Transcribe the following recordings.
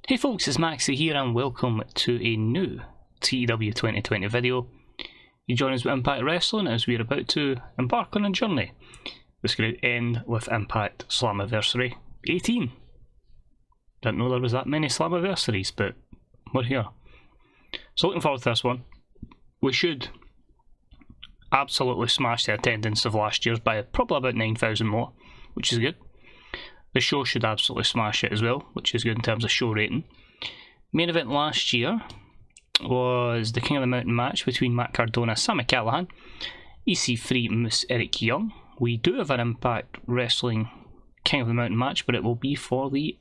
Hey folks, it's Maxie here and welcome to a new TEW2020 video. You join us with Impact Wrestling as we are about to embark on a journey. It's going to end with Impact Slammiversary 18. Didn't know there was that many Slammiversaries, but we're here. So looking forward to this one. We should absolutely smash the attendance of last year's by probably about 9,000 more, which is good. The show should absolutely smash it as well, which is good in terms of show rating. Main event last year was the King of the Mountain match between Matt Cardona, Sami Callihan, Ec3 Moose, Eric Young. We do have an Impact Wrestling King of the Mountain match, but it will be for the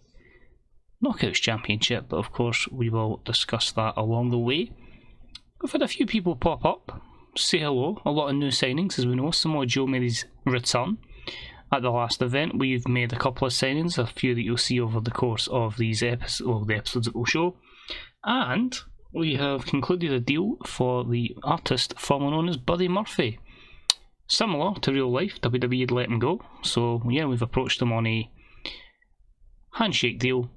Knockouts Championship, but of course we will discuss that along the way. We've had a few people pop up, say hello, a lot of new signings as we know. Samoa Joe made his return at the last event. We've made a couple of signings, a few that you'll see over the course of these episodes, well, the episodes that we'll show. And we have concluded a deal for the artist formerly known as Buddy Murphy. Similar to real life, WWE had let him go. So yeah, we've approached him on a handshake deal.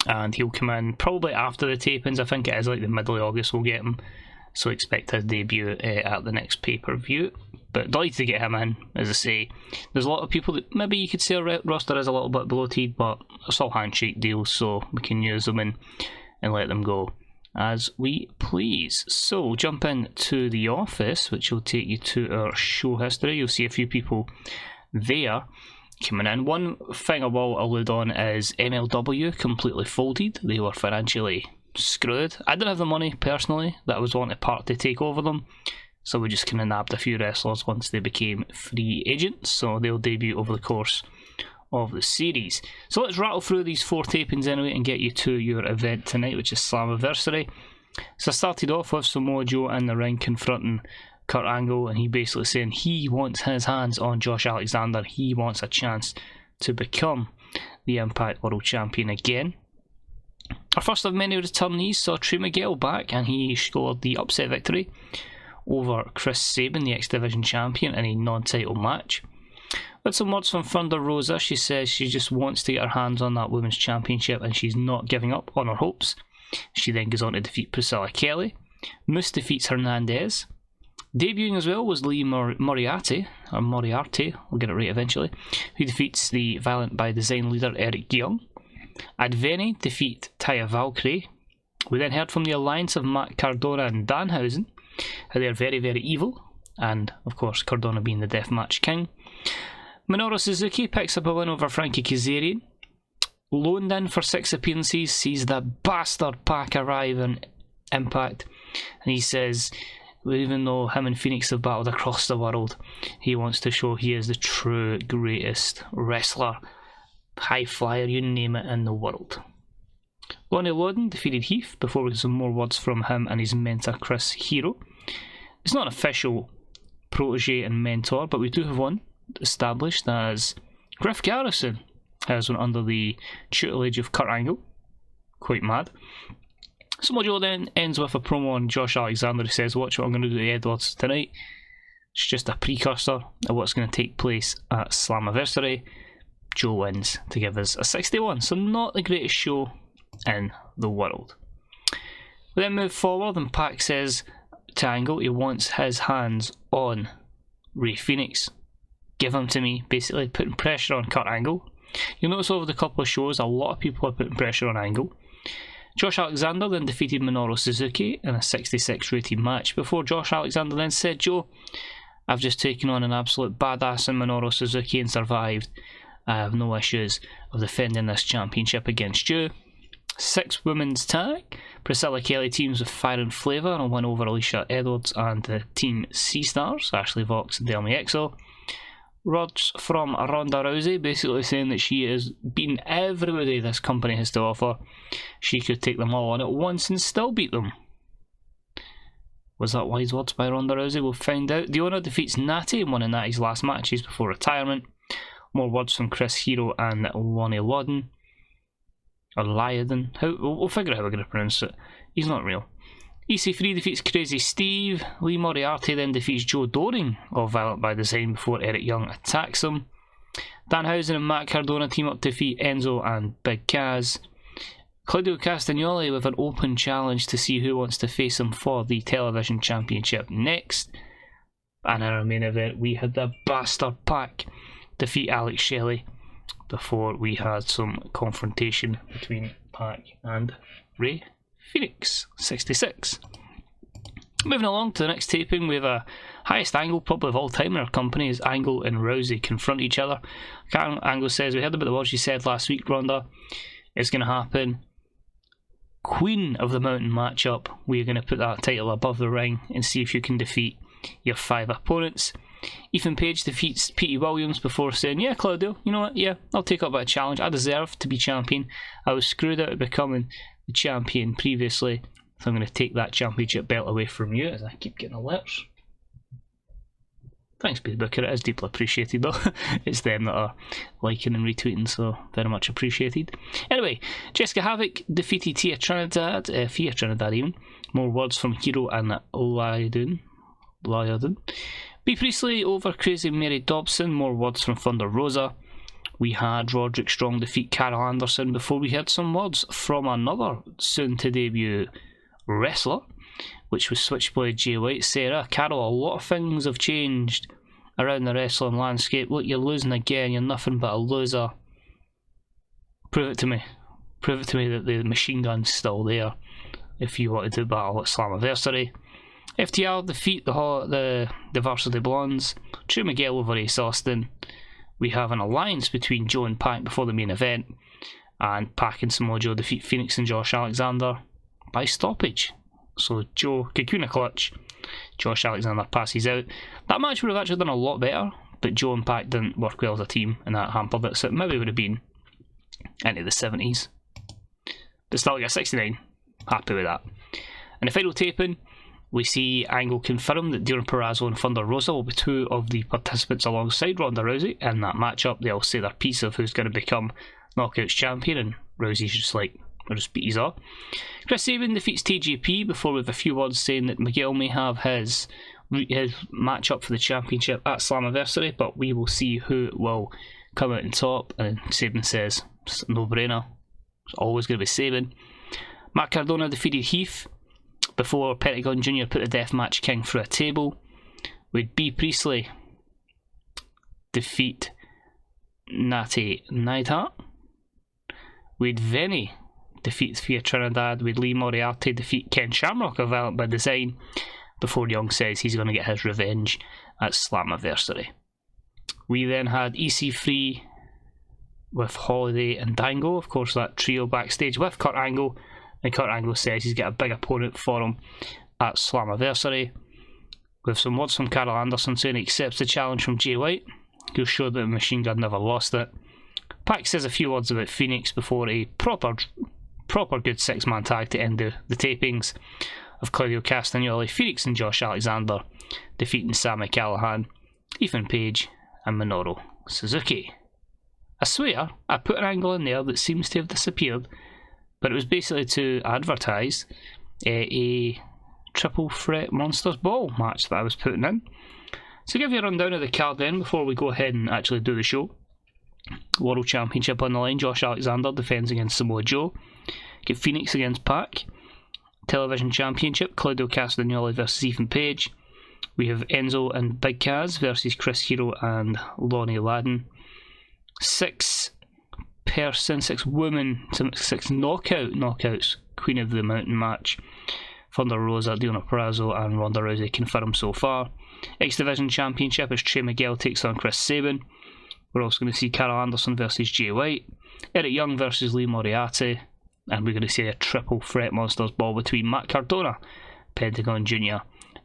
And he'll come in probably after the tapings. I think it is like the middle of August we'll get him. So expect his debut at the next pay-per-view. But delighted to get him in, as I say. There's a lot of people that maybe you could say our roster is a little bit bloated, but it's all handshake deals, so we can use them and let them go as we please. So we'll jump into the office, which will take you to our show history. You'll see a few people there coming in. One thing I will allude on is MLW completely folded. They were financially screwed. I didn't have the money personally that I was wanting to part to take over them. So we just kind of nabbed a few wrestlers once they became free agents. So they'll debut over the course of the series. So let's rattle through these 4 tapings anyway and get you to your event tonight, which is Slammiversary. So I started off with Samoa Joe in the ring confronting Kurt Angle, and he basically saying he wants his hands on Josh Alexander. He wants a chance to become the Impact World Champion again. Our first of many returnees saw Trey Miguel back, and he scored the upset victory over Chris Sabin, the X Division champion, in a non-title match. With some words from Thunder Rosa, she says she just wants to get her hands on that women's championship and she's not giving up on her hopes. She then goes on to defeat Priscilla Kelly. Moose defeats Hernandez. Debuting as well was Lee Moriarty, I'll get it right eventually, who defeats the Violent by Design leader Eric Young. Adveni defeat Taya Valkyrie. We then heard from the alliance of Matt Cardona and Danhausen, how they're very, very evil, and of course Cardona being the deathmatch king. Minoru Suzuki picks up a win over Frankie Kazarian. Loaned in for 6 appearances, sees the bastard Pac arrive in Impact, and he says even though him and Phoenix have battled across the world, he wants to show he is the true greatest wrestler, high flyer, you name it, in the world. Lonnie Lawden defeated Heath before we get some more words from him and his mentor Chris Hero. It's not an official protege and mentor, but we do have one established as Griff Garrison has one under the tutelage of Kurt Angle. Quite mad. Samoa Joe then ends with a promo on Josh Alexander. He says, watch what I'm going to do to Edwards tonight. It's just a precursor of what's going to take place at Slammiversary. Joe wins to give us a 61, so not the greatest show in the world. We then move forward and Pac says to Angle he wants his hands on Rey Fenix. Give him to me, basically putting pressure on Kurt Angle. You'll notice over the couple of shows a lot of people are putting pressure on Angle. Josh Alexander then defeated Minoru Suzuki in a 66 rated match before Josh Alexander then said, Joe, I've just taken on an absolute badass in Minoru Suzuki and survived. I have no issues of defending this championship against you. 6 women's tag. Priscilla Kelly teams with Fire and Flavour and win over Alicia Edwards and the Team C-Stars, Ashley Vox and Delmy Exo. Words from Ronda Rousey basically saying that she is beating everybody this company has to offer. She could take them all on at once and still beat them. Was that wise words by Ronda Rousey? We'll find out. The owner defeats Natty in one of Natty's last matches before retirement. More words from Chris Hero and Lonnie Lawden. Or Lyodin. We'll figure out how we're going to pronounce it. He's not real. EC3 defeats Crazy Steve. Lee Moriarty then defeats Joe Doring of Violent by Design before Eric Young attacks him. Danhausen and Matt Cardona team up to defeat Enzo and Big Kaz. Claudio Castagnoli with an open challenge to see who wants to face him for the television championship next. And in our main event, we had the Bastard Pac defeat Alex Shelley before we had some confrontation between Pac and Ray Phoenix, 66. Moving along to the next taping, we have a highest angle probably of all time in our company as Angle and Rousey confront each other. Angle says, we heard about the words you said last week, Ronda. It's going to happen. Queen of the Mountain matchup. We're going to put that title above the ring and see if you can defeat your 5 opponents. Ethan Page defeats Petey Williams before saying, yeah, Claudio, you know what, yeah, I'll take up that challenge. I deserve to be champion. I was screwed out of becoming the champion previously, so I'm going to take that championship belt away from you, as I keep getting alerts. Thanks, Big Booker, it is deeply appreciated though. It's them that are liking and retweeting, so very much appreciated. Anyway, Jessica Havoc defeated Thea Trinidad even. More words from Hero and Lyodin. B. Priestley over Crazy Mary Dobson. More words from Thunder Rosa. We had Roderick Strong defeat Carol Anderson before we heard some words from another soon to debut wrestler, which was Switchblade Jay White. Sarah, Carol, a lot of things have changed around the wrestling landscape. Look, you're losing again, you're nothing but a loser. Prove it to me. Prove it to me that the machine gun's still there if you wanted to battle at Slammiversary. FTR defeat the Varsity Blondes. True Miguel over Ace Austin. We have an alliance between Joe and Pac before the main event, and Pac and Samoa Joe defeat Phoenix and Josh Alexander by stoppage. So Joe, Kikuna clutch, Josh Alexander passes out. That match would have actually done a lot better, but Joe and Pac didn't work well as a team, and that hampered it, so it maybe would have been into the 70s. But still, got 69. Happy with that. And the final taping, we see Angle confirm that Deon Purrazzo and Thunder Rosa will be 2 of the participants alongside Ronda Rousey in that matchup. They'll say their piece of who's going to become Knockouts champion, and Rousey's just like, I'll just beat his off. Chris Sabin defeats TJP before with a few words saying that Miguel may have his matchup for the championship at Slammiversary, but we will see who will come out on top. And Sabin says, it's a no-brainer. It's always going to be Sabin. Matt Cardona defeated Heath before Pentagon Jr. put the Deathmatch King through a table. With B. Priestley defeat Natty Neidhart. With Vinny defeat Thea Trinidad. With Lee Moriarty defeat Ken Shamrock of Violent by Design before Young says he's going to get his revenge at Slammiversary. We then had EC3 with Holiday and Dango, of course that trio backstage with Kurt Angle, and Kurt Angle says he's got a big opponent for him at Slammiversary, with some words from Carol Anderson saying he accepts the challenge from Jay White, who'll show that the Machine Gun never lost it. Pac says a few words about Phoenix before a proper good 6-man tag to end the tapings of Claudio Castagnoli, Phoenix and Josh Alexander defeating Sami Callihan, Ethan Page and Minoru Suzuki. I swear I put an angle in there that seems to have disappeared, but it was basically to advertise a triple threat Monsters Ball match that I was putting in. So give you a rundown of the card then before we go ahead and actually do the show. World Championship on the line, Josh Alexander defends against Samoa Joe. Get Phoenix against Pac. Television Championship, Claudio Castagnoli versus Ethan Page. We have Enzo and Big Kaz versus Chris Hero and Lonnie Ladden. 6 knockouts, Queen of the Mountain match. Thunder Rosa, Deonna Purrazzo and Ronda Rousey confirmed so far. X Division Championship as Trey Miguel takes on Chris Sabin. We're also going to see Carol Anderson versus Jay White. Eric Young versus Lee Moriarty. And we're going to see a triple threat Monsters Ball between Matt Cardona, Pentagon Jr.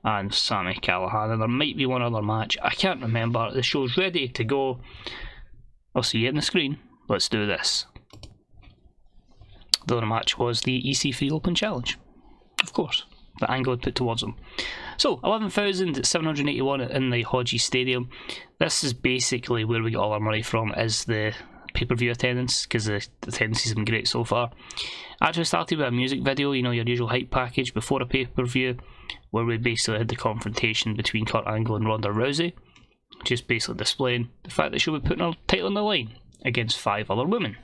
and Sami Callihan. And there might be one other match, I can't remember. The show's ready to go. I'll see you on the screen. Let's do this. The other match was the Ec3 Open Challenge, of course, that Angle had put towards them. So, 11,781 in the Hodgie Stadium. This is basically where we get all our money from, is the pay-per-view attendance, because the attendance has been great so far. Actually started with a music video, you know, your usual hype package before a pay-per-view, where we basically had the confrontation between Kurt Angle and Ronda Rousey, just basically displaying the fact that she'll be putting her title on the line against 5 other women,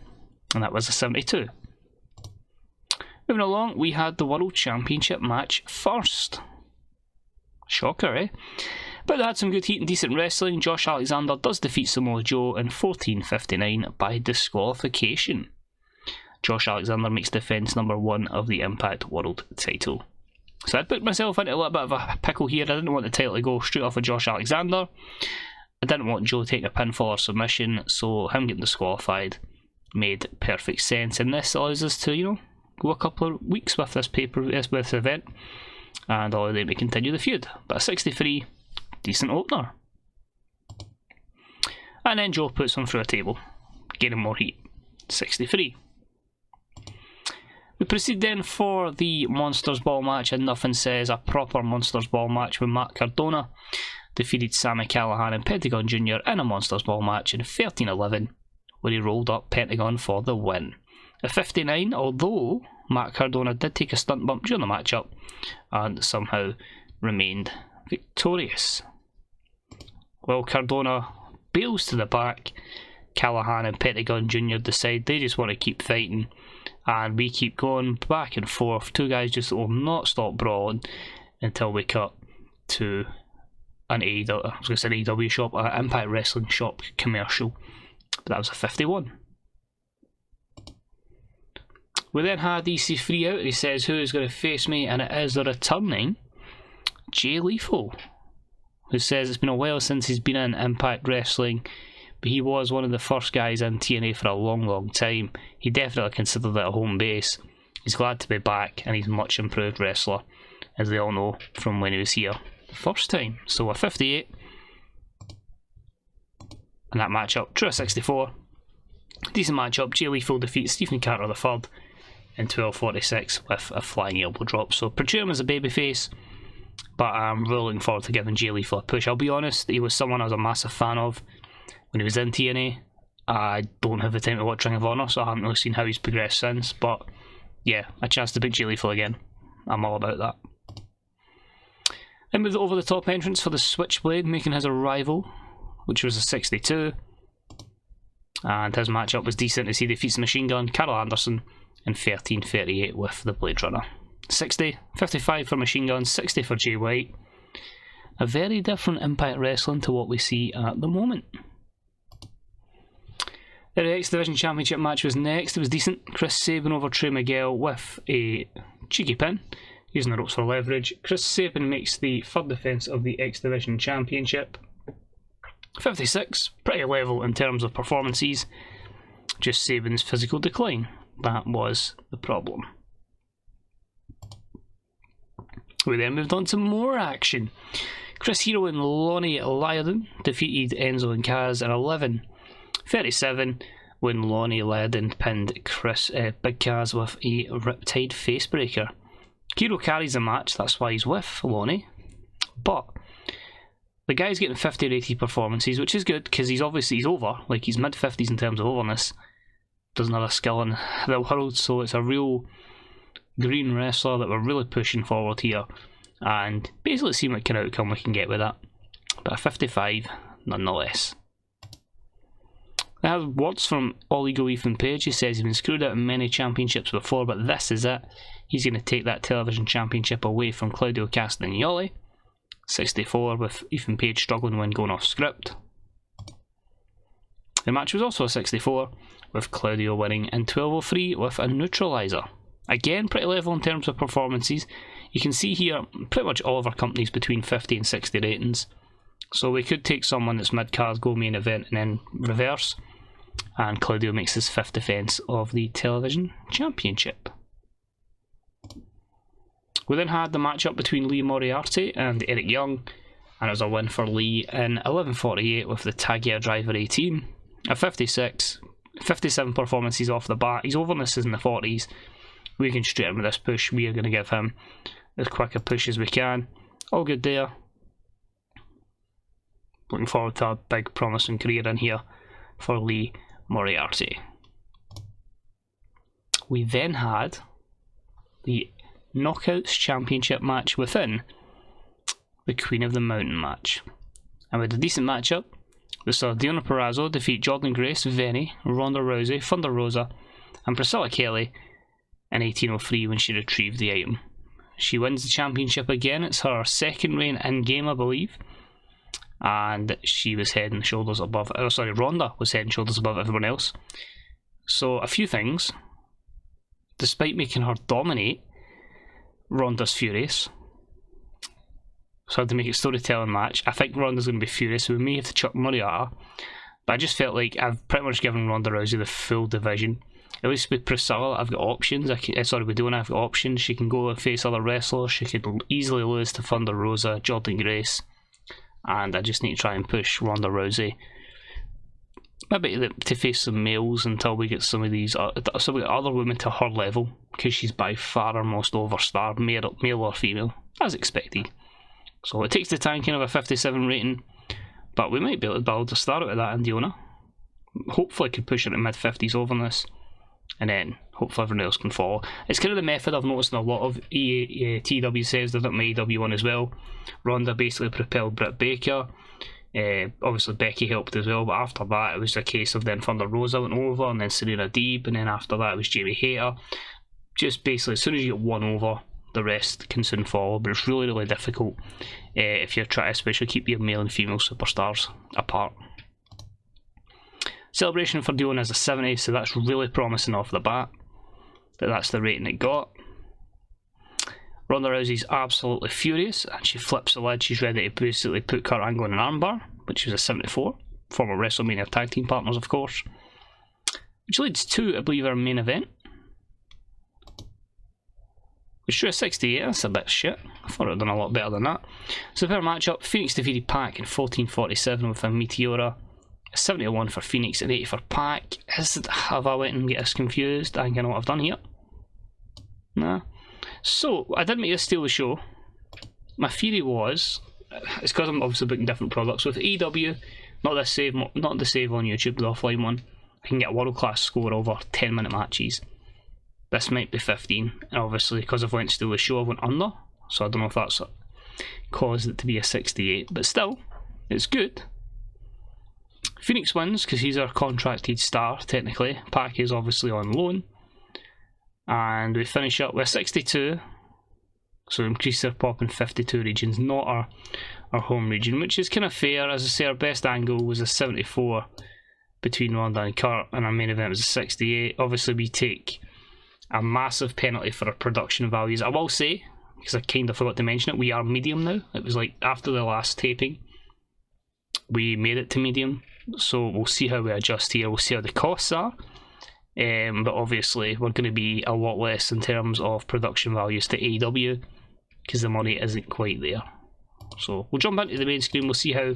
and that was a 72. Moving along, we had the World Championship match first. Shocker, eh? But they had some good heat and decent wrestling. Josh Alexander does defeat Samoa Joe in 14:59 by disqualification. Josh Alexander makes defence number 1 of the Impact World title. So I'd put myself into a little bit of a pickle here. I didn't want the title to go straight off of Josh Alexander. I didn't want Joe taking a pinfall or submission, so him getting disqualified made perfect sense. And this allows us to, go a couple of weeks with this with this event, and allow them to continue the feud. But a 63, decent opener. And then Joe puts him through a table, gaining more heat. 63. We proceed then for the Monsters Ball match, and nothing says a proper Monsters Ball match when Matt Cardona defeated Sami Callihan and Pentagon Jr. in a Monsters Ball match in 13:11, where he rolled up Pentagon for the win. A 59, although Matt Cardona did take a stunt bump during the matchup and somehow remained victorious. Well, Cardona bails to the back. Callihan and Pentagon Jr. decide they just want to keep fighting, and we keep going back and forth. Two guys just will not stop brawling until we cut to an AEW shop, an Impact Wrestling shop commercial. But that was a 51. We then had EC3 out, and he says, "Who is going to face me?" And it is the returning Jay Lethal, who says it's been a while since he's been in Impact Wrestling, but he was one of the first guys in TNA for a long time. He definitely considered it a home base. He's glad to be back, and he's a much improved wrestler, as they all know from when he was here the first time. So a 58, and that matchup drew a 64. Decent matchup. Jay Lethal defeats Stephen Carter III in 12:46 with a flying elbow drop. So portray him as a babyface, but I'm really looking forward to giving Jay Lethal a push. I'll be honest, he was someone I was a massive fan of when he was in TNA. I don't have the time to watch Ring of Honor, so I haven't really seen how he's progressed since, but yeah, a chance to pick Jay Lethal again. I'm all about that. Then with the over the top entrance for the Switchblade making his arrival, which was a 62. And his matchup was decent as he defeats Machine Gun Carl Anderson in 13:38 with the Blade Runner. 60, 55 for Machine Gun, 60 for Jay White. A very different Impact Wrestling to what we see at the moment. The X Division Championship match was next. It was decent. Chris Sabin over Trey Miguel with a cheeky pin, using the ropes for leverage. Chris Sabin makes the third defence of the X Division Championship. 56, pretty level in terms of performances. Just Sabin's physical decline. That was the problem. We then moved on to more action. Chris Hero and Lonnie Lyodon defeated Enzo and Kaz in 11:37 when Lonnie Lyodon pinned Big Kaz with a Riptide Facebreaker. Hero carries the match, that's why he's with Lonnie, but the guy's getting 50 rated performances, which is good because he's over, like he's mid-50s in terms of overness. Doesn't have a skill in the world, so it's a real green wrestler that we're really pushing forward here, and basically seeing what kind of outcome we can get with that. But a 55 nonetheless. I have words from All Ego Ethan Page. He says he's been screwed out in many championships before, but this is it. He's going to take that television championship away from Claudio Castagnoli. 64 with Ethan Page struggling when going off script. The match was also a 64 with Claudio winning in 12:03 with a neutralizer. Again, pretty level in terms of performances. You can see here pretty much all of our companies between 50 and 60 ratings. So we could take someone that's mid-card, go main event, and then reverse. And Claudio makes his fifth defence of the television championship. We then had the matchup between Lee Moriarty and Eric Young, and it was a win for Lee in 11:48 with the Tag Driver 18. A 56, 57 performances off the bat. His overness is in the 40s. We can straight in with this push. We are going to give him as quick a push as we can. All good there. Looking forward to a big promising career in here for Lee Moriarty. We then had the Knockouts Championship match within the Queen of the Mountain match. And with a decent matchup, we saw Deonna Purrazzo defeat Jordan Grace, Venny, Ronda Rousey, Thunder Rosa, and Priscilla Kelly in 1803 when she retrieved the item. She wins the championship again. It's her second reign in-game, I believe. And she was head and shoulders above... Oh, sorry, Ronda was head and shoulders above everyone else. So, a few things. Despite making her dominate, Ronda's furious. So I had to make it a storytelling match. I think Ronda's going to be furious, so we may have to chuck money at her. But I just felt like I've pretty much given Ronda Rousey the full division. At least with Priscilla, I've got options. With Donna, I've got options. She can go and face other wrestlers. She could easily lose to Thunder Rosa, Jordan Grace. And I just need to try and push Ronda Rousey. Maybe to face some males until we get some of these other women to her level. Because she's by far our most overstar, male or female, as expected. So it takes the tanking of a 57 rating, but we might be able to build a start out of that in Diona. Hopefully I could push her to mid-50s over this, and then hopefully everyone else can follow. It's kind of the method I've noticed in a lot of TW says, they've done my AW one as well. Ronda basically propelled Britt Baker, obviously Becky helped as well, but after that it was a case of then Thunder Rosa went over, and then Serena Deeb, and then after that it was Jamie Hayter. Just basically, as soon as you get one over, the rest can soon follow, but it's really, really difficult if you're trying to especially keep your male and female superstars apart. Celebration for Diona is a 70, so that's really promising off the bat, that that's the rating it got. Ronda Rousey's absolutely furious, and she flips the lid. She's ready to basically put Kurt Angle in an armbar, which was a 74, former WrestleMania tag team partners of course. Which leads to, I believe, our main event. Which drew a 68, that's a bit shit. I thought I'd done a lot better than that. So for our matchup, Phoenix defeated Pac in 14:47 with a Meteora. A 71 for Phoenix and 80 for Pac. Have I went and get us confused? I think I know what I've done here. Nah. So, I did make this steal the show. My theory was, it's because I'm obviously booking different products. With EW, not the save on YouTube, the offline one, I can get a world class score over 10-minute matches. This might be 15, and obviously because I've went to steal the show, I went under, so I don't know if that's caused it to be a 68, but still, it's good. Phoenix wins because he's our contracted star, technically. Pac is obviously on loan. And we finish up with 62, so increase their pop in 52 regions, not our home region, which is kind of fair. As I say, our best angle was a 74 between Ronda and Kurt, and our main event was a 68. Obviously we take a massive penalty for our production values. I will say, because I kind of forgot to mention it, we are medium now. It was like after the last taping, we made it to medium. So we'll see how we adjust here. We'll see how the costs are. But obviously we're going to be a lot less in terms of production values to AEW because the money isn't quite there. So we'll jump into the main screen. We'll see how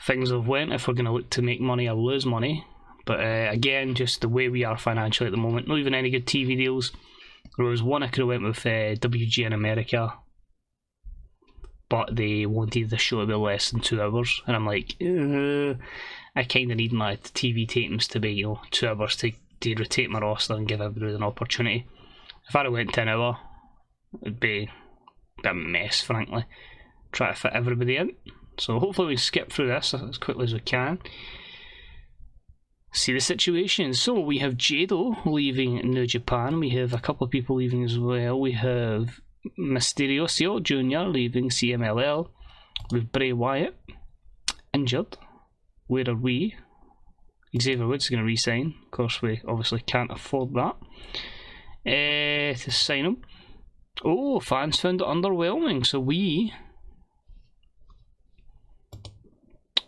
things have went. If we're going to look to make money or lose money. But again, just the way we are financially at the moment, not even any good TV deals. There was one I could have went with WG in America, but they wanted the show to be less than 2 hours, and I'm like, I kind of need my TV tapings to be 2 hours to rotate my roster and give everybody an opportunity. If I went to an hour, it'd be a mess, frankly. Try to fit everybody in. So hopefully we skip through this as quickly as we can. See the situation. So we have Jado leaving New Japan. We have a couple of people leaving as well. We have Mysterioso Jr. leaving CMLL. With Bray Wyatt injured. Where are we? Xavier Woods is going to resign. Of course, we obviously can't afford that to sign him. Oh, fans found it underwhelming. So we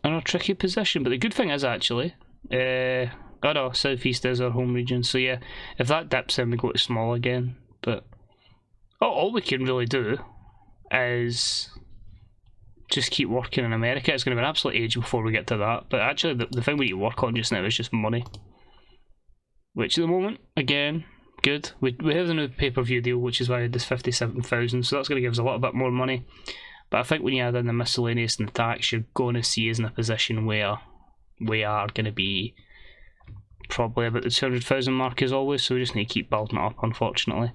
are in a tricky position. But the good thing is actually, oh no, Southeast is our home region. So yeah, if that dips in, we go to small again. But all we can really do is just keep working in America. It's going to be an absolute age before we get to that. But actually, the thing we need to work on just now is just money. Which at the moment, again, good. We have the new pay-per-view deal, which is why I had this 57,000. So that's going to give us a little bit more money. But I think when you add in the miscellaneous and the tax, you're going to see us in a position where we are going to be probably about the 200,000 mark as always. So we just need to keep building it up, unfortunately.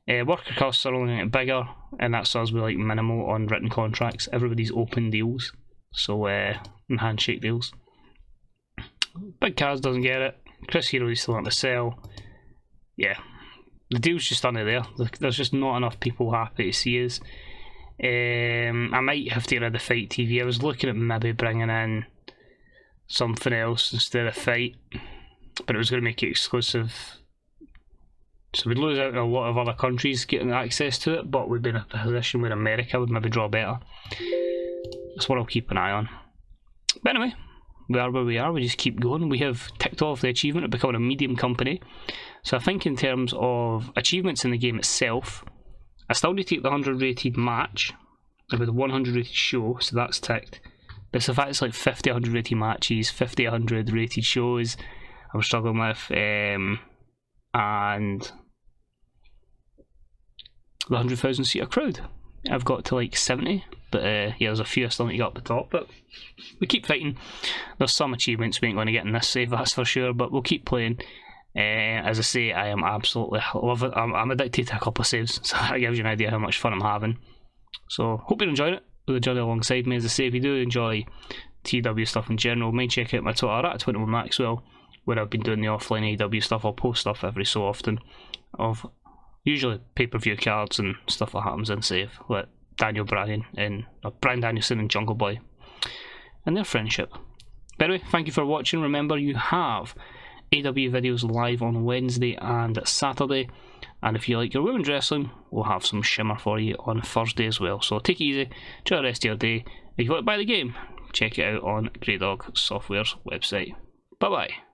Worker costs are only getting bigger, and that's us with like minimal on written contracts. Everybody's open deals, so and handshake deals. Big Kaz doesn't get it. Chris Hero is still on to sell. Yeah, the deal's just under there. There's just not enough people happy to see us. I might have to get rid of Fight TV. I was looking at maybe bringing in something else instead of Fight, but it was going to make it exclusive. So we'd lose out in a lot of other countries getting access to it, but we'd be in a position where America would maybe draw better. That's what I'll keep an eye on. But anyway, we are where we are, we just keep going. We have ticked off the achievement of becoming a medium company. So I think in terms of achievements in the game itself, I still need to take the 100 rated match with the 100 rated show, so that's ticked. But it's the fact it's like 50 100 rated matches, 50 100 rated shows I was struggling with, and the 100,000 seater crowd. I've got to like 70, but yeah, there's a few I still need to get up the top, but we keep fighting. There's some achievements we ain't going to get in this save, that's for sure, but we'll keep playing. As I say, I am absolutely love it. I'm addicted to a couple of saves, so that gives you an idea how much fun I'm having. So hope you're enjoying it. You'll enjoy it alongside me. As I say, if you do enjoy TEW stuff in general, mind check out my Twitter at 21Maxwell, where I've been doing the offline AEW stuff. I'll post stuff every so often of usually pay-per-view cards and stuff that happens in save, like Daniel Bryan and Bryan Danielson and Jungle Boy and their friendship. But anyway, thank you for watching. Remember, you have AEW videos live on Wednesday and Saturday, and if you like your women's wrestling, we'll have some Shimmer for you on Thursday as well. So take it easy, enjoy the rest of your day. If you want to buy the game, check it out on Grey Dog Software's website. Bye bye.